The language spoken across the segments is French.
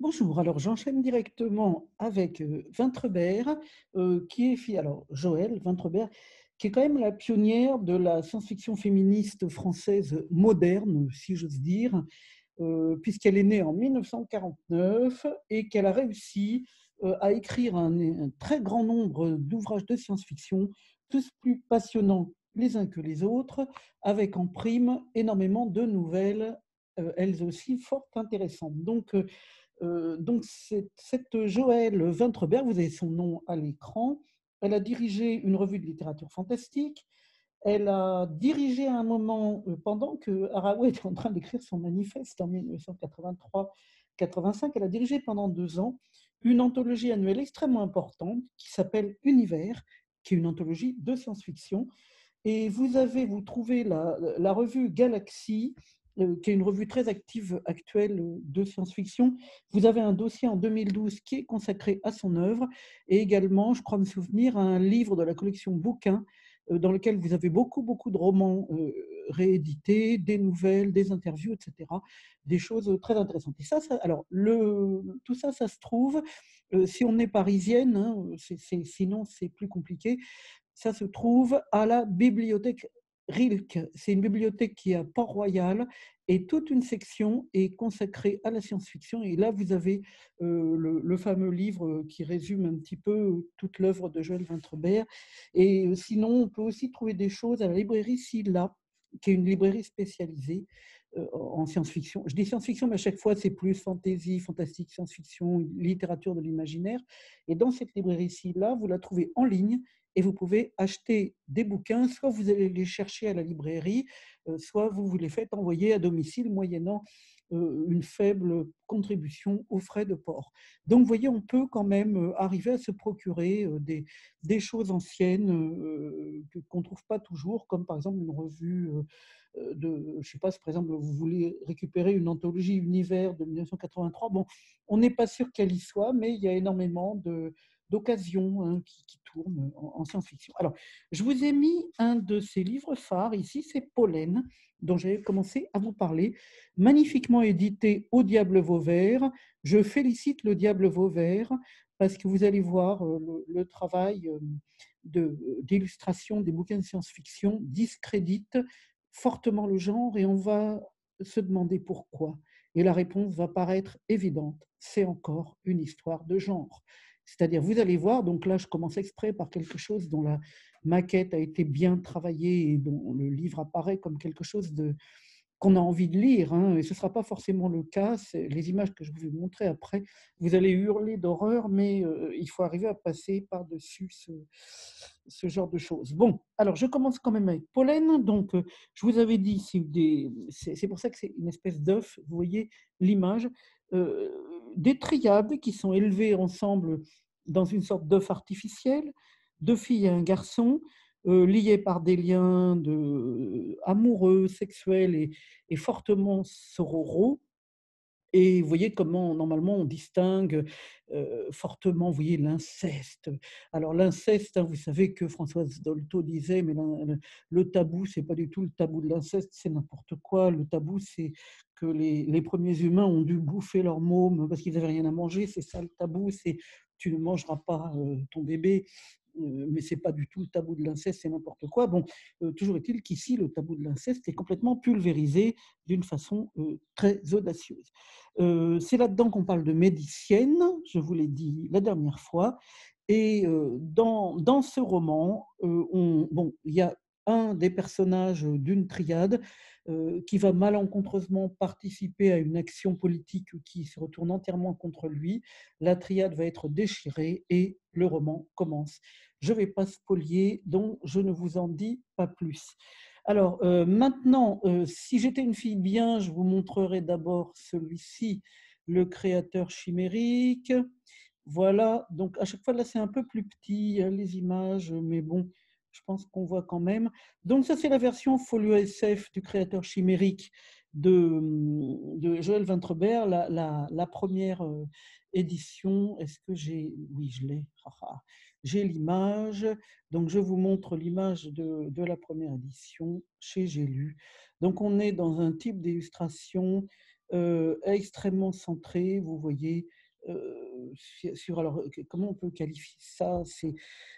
Bonjour, alors j'enchaîne directement avec Vintrebert, qui est alors Joëlle Vintrebert, qui est quand même la pionnière de la science-fiction féministe française moderne, si j'ose dire, puisqu'elle est née en 1949 et qu'elle a réussi à écrire un très grand nombre d'ouvrages de science-fiction, tous plus passionnants les uns que les autres, avec en prime énormément de nouvelles, elles aussi fort intéressantes. Donc cette Joëlle Vintrebert, vous avez son nom à l'écran, elle a dirigé une revue de littérature fantastique. Elle a dirigé à un moment, pendant que Haraway était en train d'écrire son manifeste en 1983-85, elle a dirigé pendant 2 ans une anthologie annuelle extrêmement importante qui s'appelle Univers, qui est une anthologie de science-fiction. Et vous trouvez la revue Galaxy, qui est une revue très active actuelle de science-fiction. Vous avez un dossier en 2012 qui est consacré à son œuvre et également, je crois me souvenir, un livre de la collection Bouquins dans lequel vous avez beaucoup, beaucoup de romans réédités, des nouvelles, des interviews, etc. Des choses très intéressantes. Et alors, tout ça, ça se trouve, si on est parisienne, hein, sinon c'est plus compliqué, ça se trouve à la bibliothèque Rilke. C'est une bibliothèque qui est à Port-Royal et toute une section est consacrée à la science-fiction. Et là, vous avez le fameux livre qui résume un petit peu toute l'œuvre de Joël Vintrebert. Et sinon, on peut aussi trouver des choses à la librairie Silla, qui est une librairie spécialisée en science-fiction. Je dis science-fiction, mais à chaque fois, c'est plus fantasy, fantastique, science-fiction, littérature de l'imaginaire. Et dans cette librairie-ci-là, vous la trouvez en ligne et vous pouvez acheter des bouquins, soit vous allez les chercher à la librairie, soit vous les faites envoyer à domicile moyennant une faible contribution aux frais de port. Donc, vous voyez, on peut quand même arriver à se procurer des choses anciennes qu'on ne trouve pas toujours, comme par exemple une revue je ne sais pas si par exemple vous voulez récupérer une anthologie Univers de 1983. Bon, on n'est pas sûr qu'elle y soit, mais il y a énormément d'occasions hein, qui tournent en science-fiction. Alors, je vous ai mis un de ces livres phares ici, c'est Pollen, dont j'ai commencé à vous parler, magnifiquement édité Au Diable Vauvert. Je félicite le Diable Vauvert parce que vous allez voir le travail d'illustration des bouquins de science-fiction discrédite fortement le genre et on va se demander pourquoi. Et la réponse va paraître évidente, c'est encore une histoire de genre. C'est-à-dire, vous allez voir, donc là, je commence exprès par quelque chose dont la maquette a été bien travaillée et dont le livre apparaît comme quelque chose qu'on a envie de lire, hein, et ce ne sera pas forcément le cas. Les images que je vais vous montrer après, vous allez hurler d'horreur, mais il faut arriver à passer par-dessus ce genre de choses. Bon, alors je commence quand même avec Pollen. Donc, je vous avais dit, c'est pour ça que c'est une espèce d'œuf, vous voyez l'image, euh, des triades qui sont élevées ensemble dans une sorte d'œuf artificiel, deux filles et un garçon, liés par des liens amoureux, sexuels et fortement sororaux. Et vous voyez comment, normalement, on distingue fortement, vous voyez, l'inceste. Alors, l'inceste, hein, vous savez que Françoise Dolto disait, mais le tabou, c'est pas du tout le tabou de l'inceste, c'est n'importe quoi. Le tabou, c'est que les premiers humains ont dû bouffer leur môme parce qu'ils n'avaient rien à manger. C'est ça le tabou, c'est tu ne mangeras pas ton bébé. Mais c'est pas du tout le tabou de l'inceste, c'est n'importe quoi. Bon, toujours est-il qu'ici, le tabou de l'inceste est complètement pulvérisé d'une façon très audacieuse. C'est là-dedans qu'on parle de médicienne, je vous l'ai dit la dernière fois. Et dans ce roman, bon, il y a un des personnages d'une triade qui va malencontreusement participer à une action politique qui se retourne entièrement contre lui. La triade va être déchirée et le roman commence. Je ne vais pas spolier, donc je ne vous en dis pas plus. Alors maintenant, si j'étais une fille bien, je vous montrerai d'abord celui-ci, le créateur chimérique. Voilà, donc à chaque fois là c'est un peu plus petit hein, les images, mais bon, je pense qu'on voit quand même. Donc ça c'est la version folio SF du créateur chimérique de Joël Vintrebert, la première édition. Est-ce que j'ai... Oui, je l'ai. J'ai l'image. Donc je vous montre l'image de la première édition chez J'ai lu. Donc on est dans un type d'illustration extrêmement centré, vous voyez, sur alors, comment on peut qualifier ça?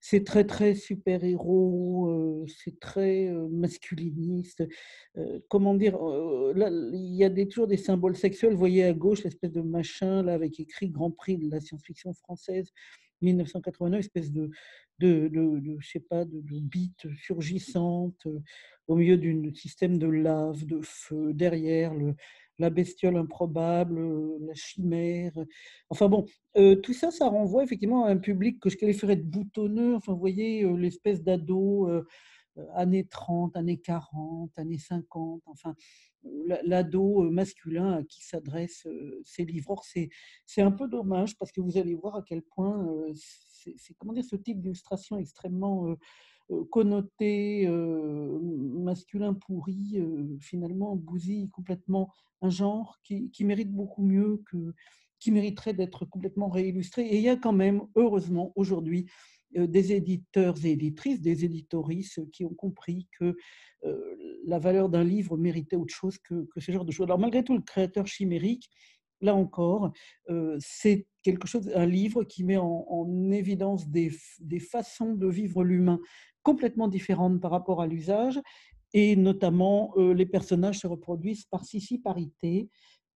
C'est très, très super-héros, c'est très, masculiniste, comment dire? Là, il y a toujours des symboles sexuels. Vous voyez à gauche l'espèce de machin là avec écrit Grand Prix de la science-fiction française 1989, espèce je sais pas, de bite surgissante, au milieu d'un système de lave, de feu, derrière la bestiole improbable, la chimère, enfin bon, tout ça, ça renvoie effectivement à un public que je qualifierais de boutonneux, enfin vous voyez, l'espèce d'ado, années 30, années 40, années 50, enfin, l'ado, masculin à qui s'adressent, ces livres. Or c'est un peu dommage parce que vous allez voir à quel point, c'est comment dire? Ce type d'illustration extrêmement, connoté, masculin pourri, finalement bousille complètement un genre qui mérite beaucoup mieux qui mériterait d'être complètement réillustré. Et il y a quand même, heureusement, aujourd'hui, des éditeurs et éditrices, des éditoristes qui ont compris que la valeur d'un livre méritait autre chose que ce genre de choses. Alors malgré tout, le créateur chimérique, là encore, c'est quelque chose, un livre qui met en évidence des façons de vivre l'humain complètement différentes par rapport à l'usage, et notamment les personnages se reproduisent par sissiparité,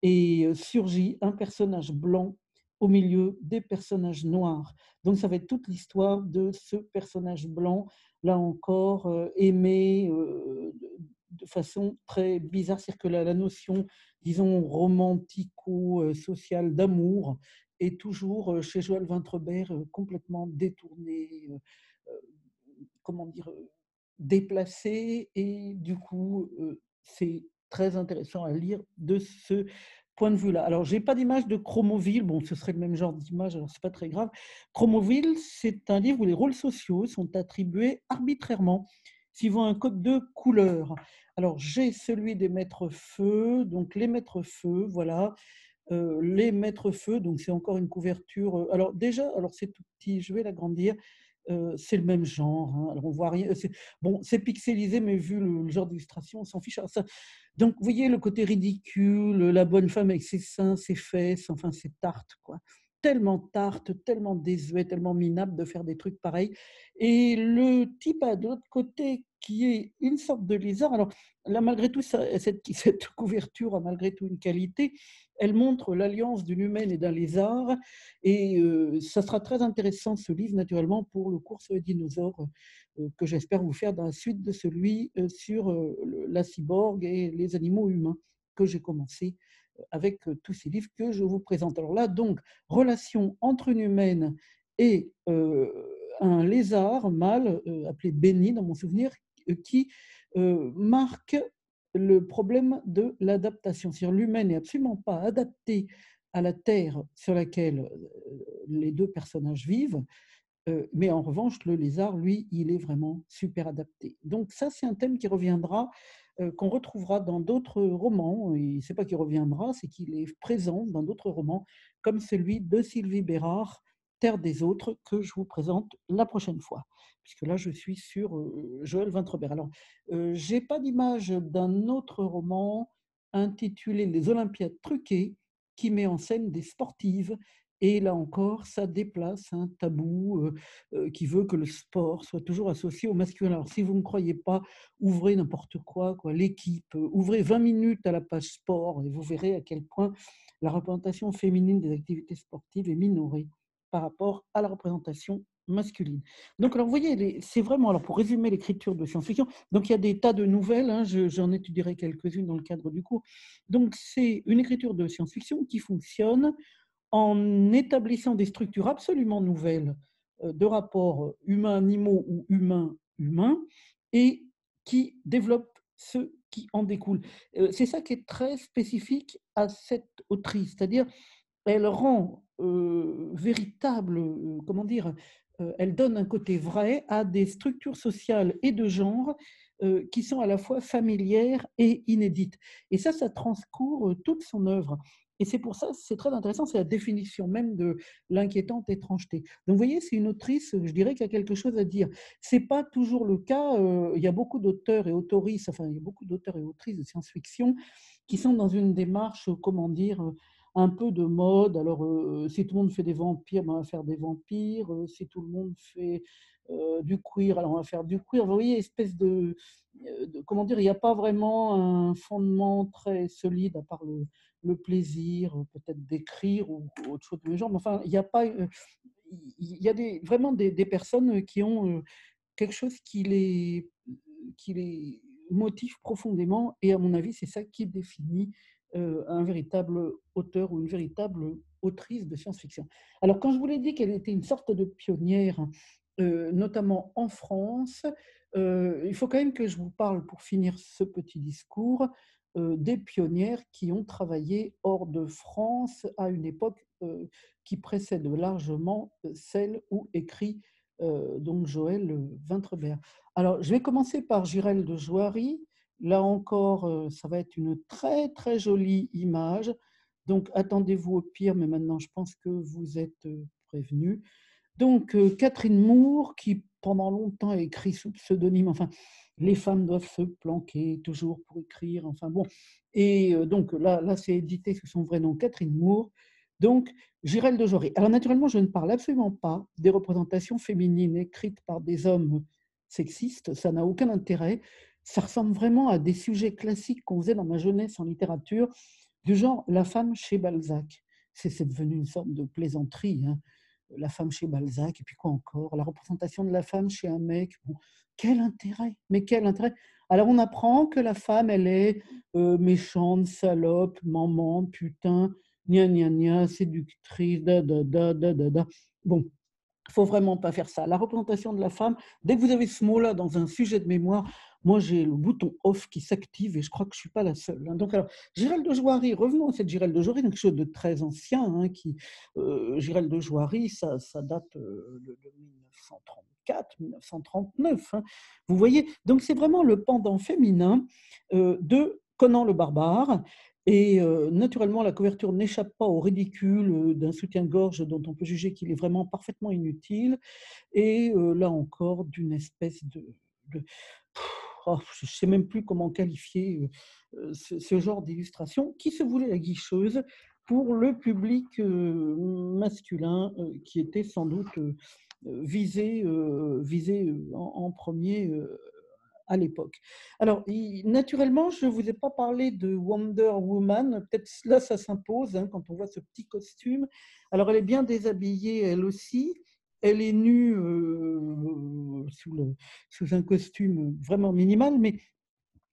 et surgit un personnage blanc au milieu des personnages noirs. Donc ça va être toute l'histoire de ce personnage blanc, là encore, aimé de façon très bizarre. C'est-à-dire que la notion, disons, romantico-sociale d'amour est toujours, chez Joël Vintrebert, complètement détournée, comment dire, déplacée, et du coup, c'est très intéressant à lire de ce point de vue-là. Alors, j'ai pas d'image de Chromoville, bon, ce serait le même genre d'image, alors c'est pas très grave. Chromoville, c'est un livre où les rôles sociaux sont attribués arbitrairement, suivant un code de couleur. Alors, j'ai celui des maîtres-feu, donc les maîtres-feu, voilà. Les maîtres-feu, donc c'est encore une couverture. Alors déjà, alors c'est tout petit, je vais l'agrandir. C'est le même genre, hein. Alors on voit rien. Bon, c'est pixelisé, mais vu le genre d'illustration, on s'en fiche. Alors donc, vous voyez le côté ridicule, la bonne femme avec ses seins, ses fesses, enfin ses tartes, quoi. Tellement tarte, tellement désuet, tellement minable de faire des trucs pareils. Et le type de l'autre côté, qui est une sorte de lézard. Alors là, malgré tout, cette couverture a malgré tout une qualité. Elle montre l'alliance d'une humaine et d'un lézard. Et ça sera très intéressant, ce livre, naturellement, pour le cours sur les dinosaures, que j'espère vous faire dans la suite de celui sur la cyborg et les animaux humains, que j'ai commencé avec tous ces livres que je vous présente. Alors là, donc, relation entre une humaine et un lézard mâle, appelé Benny dans mon souvenir, qui marque le problème de l'adaptation. C'est-à-dire l'humaine n'est absolument pas adaptée à la terre sur laquelle les deux personnages vivent, mais en revanche, le lézard, lui, il est vraiment super adapté. Donc ça, c'est un thème qui reviendra, qu'on retrouvera dans d'autres romans. Et c'est pas qu'il reviendra, c'est qu'il est présent dans d'autres romans, comme celui de Sylvie Bérard, Terre des autres, que je vous présente la prochaine fois, puisque là, je suis sur Joël Vintrebert. Alors, j'ai pas d'image d'un autre roman intitulé Les Olympiades truquées, qui met en scène des sportives, et là encore, ça déplace un tabou qui veut que le sport soit toujours associé au masculin. Alors, si vous ne croyez pas, ouvrez n'importe quoi, l'équipe, ouvrez 20 minutes à la page sport et vous verrez à quel point la représentation féminine des activités sportives est minorée par rapport à la représentation masculine. Donc, alors, vous voyez, c'est vraiment, alors pour résumer l'écriture de science-fiction, donc il y a des tas de nouvelles, hein, j'en étudierai quelques-unes dans le cadre du cours. Donc, c'est une écriture de science-fiction qui fonctionne en établissant des structures absolument nouvelles de rapports humains-animaux ou humains-humains, et qui développent ce qui en découle. C'est ça qui est très spécifique à cette autrice, c'est-à-dire elle rend véritable, comment dire, elle donne un côté vrai à des structures sociales et de genre qui sont à la fois familières et inédites. Et ça transcourt toute son œuvre. Et c'est pour ça, c'est très intéressant, c'est la définition même de l'inquiétante étrangeté. Donc vous voyez, c'est une autrice, je dirais, qui a quelque chose à dire. C'est pas toujours le cas, il y a beaucoup d'auteurs et autoristes, enfin il y a beaucoup d'auteurs et autrices de science-fiction qui sont dans une démarche, comment dire, un peu de mode. Alors, si tout le monde fait des vampires, ben, on va faire des vampires, si tout le monde fait, du queer, alors on va faire du queer. Vous voyez, espèce de comment dire? Il n'y a pas vraiment un fondement très solide à part le plaisir, peut-être d'écrire ou autre chose de genre, mais enfin, il y a pas, il y a vraiment des personnes qui ont, quelque chose qui les motive profondément et à mon avis, c'est ça qui définit, un véritable auteur ou une véritable autrice de science-fiction. Alors quand je vous l'ai dit qu'elle était une sorte de pionnière, notamment en France, il faut quand même que je vous parle pour finir ce petit discours, des pionnières qui ont travaillé hors de France à une époque, qui précède largement, celle où écrit, donc Joël, Vintrebert. Alors, je vais commencer par Jirel de Joiry. Là encore, ça va être une très, très jolie image. Donc attendez-vous au pire, mais maintenant je pense que vous êtes, prévenus. Donc, Catherine Moore, qui pendant longtemps a écrit sous pseudonyme, enfin, les femmes doivent se planquer toujours pour écrire, enfin bon. Et donc là, c'est édité sous son vrai nom, Catherine Moore. Donc, Girel de Jory. Alors, naturellement, je ne parle absolument pas des représentations féminines écrites par des hommes sexistes, ça n'a aucun intérêt. Ça ressemble vraiment à des sujets classiques qu'on faisait dans ma jeunesse en littérature, du genre la femme chez Balzac. C'est devenu une sorte de plaisanterie, hein. La femme chez Balzac, et puis quoi encore? La représentation de la femme chez un mec. Bon, quel intérêt? Mais quel intérêt? Alors on apprend que la femme, elle est méchante, salope, maman, putain, gna gna gna, séductrice, da da da da da da. Bon, il faut vraiment pas faire ça. La représentation de la femme, dès que vous avez ce mot-là dans un sujet de mémoire, moi j'ai le bouton off qui s'active et je crois que je ne suis pas la seule, hein. Donc alors, Girel de Joiry, revenons à cette Girel de Joiry, quelque chose de très ancien, hein, Girel de Joiry, ça date de 1934, 1939, hein. Vous voyez, donc c'est vraiment le pendant féminin de Conan le barbare. Et naturellement, la couverture n'échappe pas au ridicule, d'un soutien-gorge dont on peut juger qu'il est vraiment parfaitement inutile et là encore d'une espèce de oh, je ne sais même plus comment qualifier, ce genre d'illustration qui se voulait la guicheuse pour le public, masculin, qui était sans doute, visé, en 1er, à l'époque. Alors, naturellement, je ne vous ai pas parlé de Wonder Woman. Peut-être là, ça s'impose, hein, quand on voit ce petit costume. Alors, elle est bien déshabillée, elle aussi. Elle est nue sous un costume vraiment minimal. Mais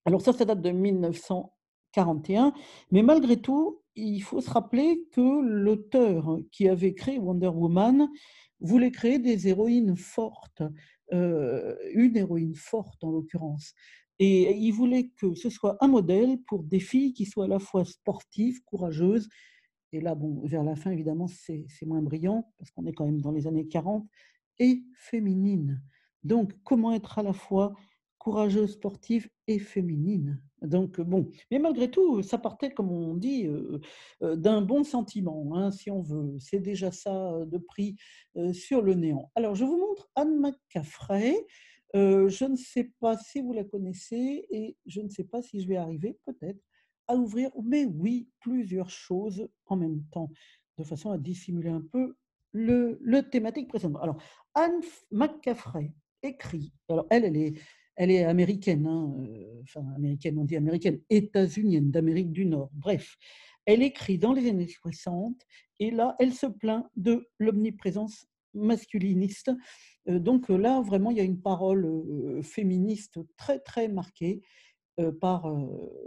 alors ça date de 1941. Mais malgré tout, il faut se rappeler que l'auteur qui avait créé Wonder Woman voulait créer des héroïnes fortes, une héroïne forte en l'occurrence. Et il voulait que ce soit un modèle pour des filles qui soient à la fois sportives, courageuses, et là, bon, vers la fin, évidemment, c'est moins brillant, parce qu'on est quand même dans les années 40, et féminine. Donc, comment être à la fois courageuse, sportive et féminine? Donc, bon, mais malgré tout, ça partait, comme on dit, d'un bon sentiment, hein, si on veut. C'est déjà ça de prix sur le néant. Alors, je vous montre Anne McCaffrey. Je ne sais pas si vous la connaissez et je ne sais pas si je vais arriver, peut-être, à ouvrir, mais oui, plusieurs choses en même temps, de façon à dissimuler un peu le thématique précédent. Alors, Anne McCaffrey écrit, alors elle est américaine, hein, enfin américaine, on dit américaine, états-unienne d'Amérique du Nord, bref. Elle écrit dans les années 60 et là, elle se plaint de l'omniprésence masculiniste. Donc là, vraiment, il y a une parole féministe très, très marquée par,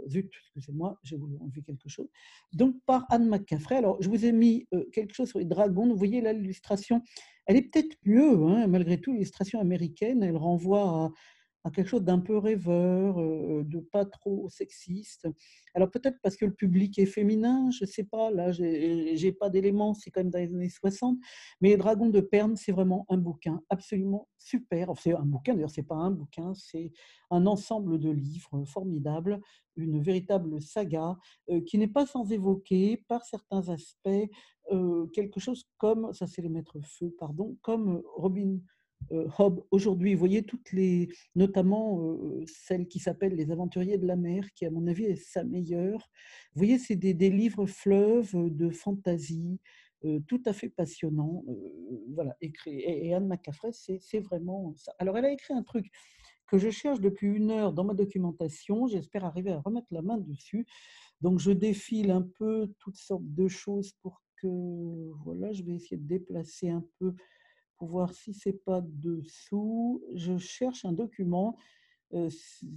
zut, excusez-moi, j'ai voulu enlever quelque chose. Donc par Anne McCaffrey. Alors, je vous ai mis quelque chose sur les dragons. Vous voyez là l'illustration, elle est peut-être mieux, hein, malgré tout, l'illustration américaine. Elle renvoie à quelque chose d'un peu rêveur, de pas trop sexiste. Alors peut-être parce que le public est féminin, je ne sais pas, là j'ai pas d'éléments, c'est quand même dans les années 60, mais Les Dragons de Perne, c'est vraiment un bouquin absolument super. Enfin, c'est un bouquin, d'ailleurs, c'est pas un bouquin, c'est un ensemble de livres formidables, une véritable saga qui n'est pas sans évoquer, par certains aspects, quelque chose comme, ça c'est les Maîtres Feu, pardon, comme Robin Hobbes aujourd'hui. Vous voyez toutes les notamment, celle qui s'appelle «Les aventuriers de la mer», qui à mon avis est sa meilleure. Vous voyez, c'est des livres fleuves, de fantaisie, tout à fait passionnants, voilà, écrits et Anne McCaffrey, c'est vraiment ça. Alors elle a écrit un truc que je cherche depuis 1 heure dans ma documentation, j'espère arriver à remettre la main dessus. Donc je défile un peu toutes sortes de choses pour que voilà, je vais essayer de déplacer un peu pour voir si c'est pas dessous. Je cherche un document, là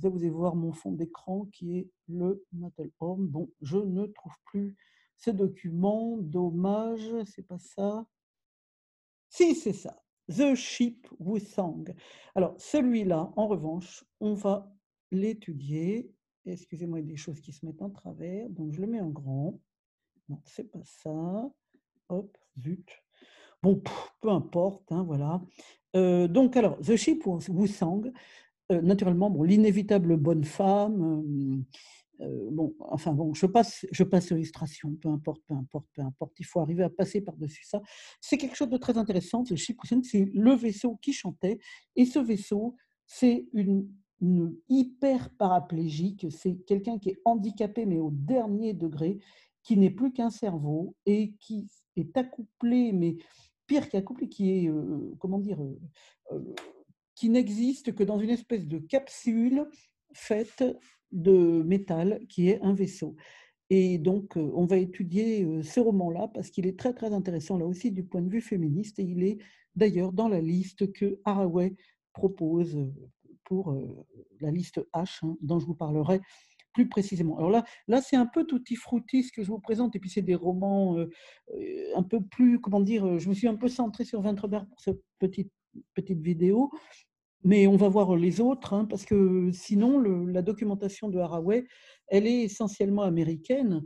vous allez voir mon fond d'écran qui est le Matterhorn. Bon, je ne trouve plus ce document, dommage, c'est pas ça. Si, c'est ça, The Ship Wusang. Alors celui-là, en revanche, on va l'étudier. Excusez-moi, il y a des choses qui se mettent en travers, donc je le mets en grand. Non, c'est pas ça. Hop, zut. Bon, peu importe, hein, voilà. Donc alors, The Ship Wusang, naturellement, bon, l'inévitable bonne femme, bon, enfin bon, je passe aux illustrations, peu importe, peu importe, peu importe, il faut arriver à passer par-dessus ça. C'est quelque chose de très intéressant, The Ship Wusang, c'est le vaisseau qui chantait et ce vaisseau, c'est une hyper paraplégique, c'est quelqu'un qui est handicapé, mais au dernier degré, qui n'est plus qu'un cerveau et qui est accouplé, mais pire qu'accouplé, qui est, comment dire? Heu, qui n'existe que dans une espèce de capsule faite de métal qui est un vaisseau. Et donc, on va étudier, ce roman-là parce qu'il est très, très intéressant là aussi du point de vue féministe et il est d'ailleurs dans la liste que Haraway propose, pour, la liste H, hein, dont je vous parlerai plus précisément. Alors là, c'est un peu tutti frutti ce que je vous présente et puis c'est des romans, un peu plus, comment dire? Je me suis un peu centrée sur Vinterberg pour cette petite vidéo, mais on va voir les autres, hein, parce que sinon la documentation de Haraway, elle est essentiellement américaine,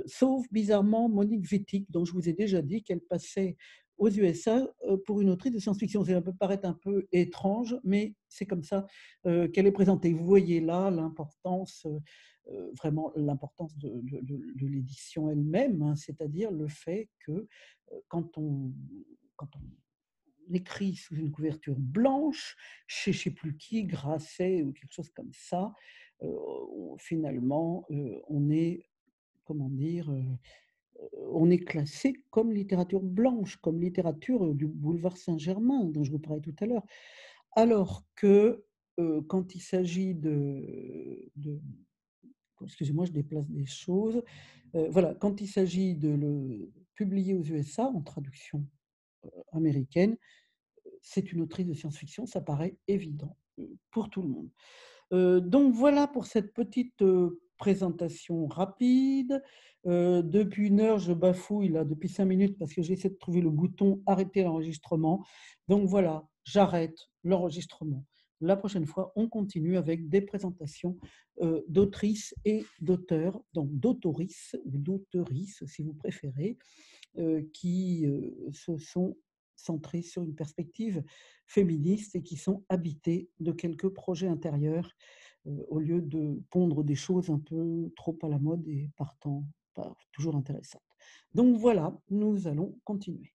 sauf bizarrement Monique Wittig, dont je vous ai déjà dit qu'elle passait aux USA, pour une autrice de science-fiction. Ça peut paraître un peu étrange, mais c'est comme ça, qu'elle est présentée. Vous voyez là l'importance, vraiment l'importance de l'édition elle-même, hein, c'est-à-dire le fait que, quand on écrit sous une couverture blanche, chez je ne sais plus qui, Grasset ou quelque chose comme ça, finalement, on est, comment dire? On est classé comme littérature blanche, comme littérature, du boulevard Saint-Germain dont je vous parlais tout à l'heure. Alors que, quand il s'agit de excusez-moi, je déplace des choses, voilà, quand il s'agit de le publier aux USA en traduction, américaine, c'est une autrice de science-fiction, ça paraît évident, pour tout le monde. Donc voilà pour cette petite, présentation rapide. Depuis 1 heure, je bafouille là, depuis 5 minutes parce que j'essaie de trouver le bouton «Arrêter l'enregistrement». Donc voilà, j'arrête l'enregistrement. La prochaine fois, on continue avec des présentations, d'autrices et d'auteurs, donc d'autorices ou d'auteurisses si vous préférez, qui, se sont centrés sur une perspective féministe et qui sont habités de quelques projets intérieurs, au lieu de pondre des choses un peu trop à la mode et partant pas toujours intéressantes. Donc voilà, nous allons continuer.